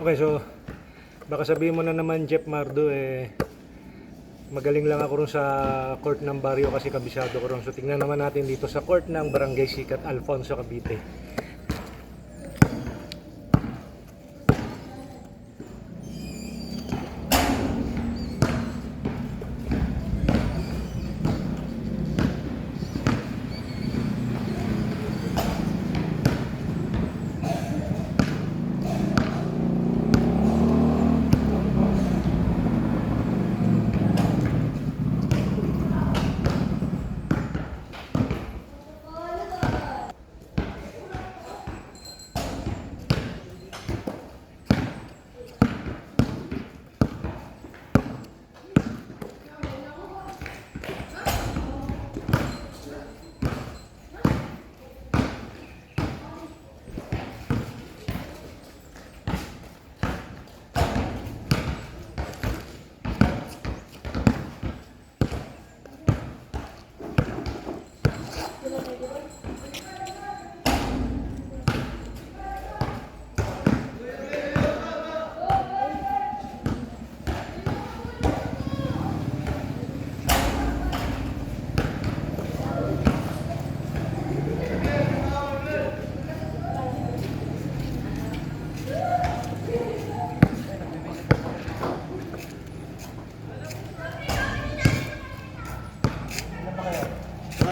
Okay, so baka sabihin mo na naman, Jeff Mardo, magaling lang ako ron sa court ng baryo kasi kabisado ko ron. So tingnan naman natin dito sa court ng Barangay Sikat, Alfonso, Cavite.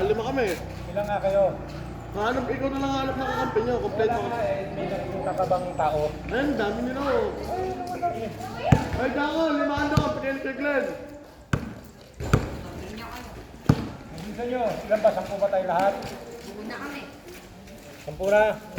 Lima kami. Ilan nga kayo? Hanap, ikaw na lang hanap ng kakampi nyo. Kompleto ka. May nakikita ka bang tao? Ayun, dami nila oh. Ay, dako, limaan daw. Pagkain kay Glenn. Bisa nyo, ilan ba? 10 ba tayo lahat? 10 na kami. 10 na?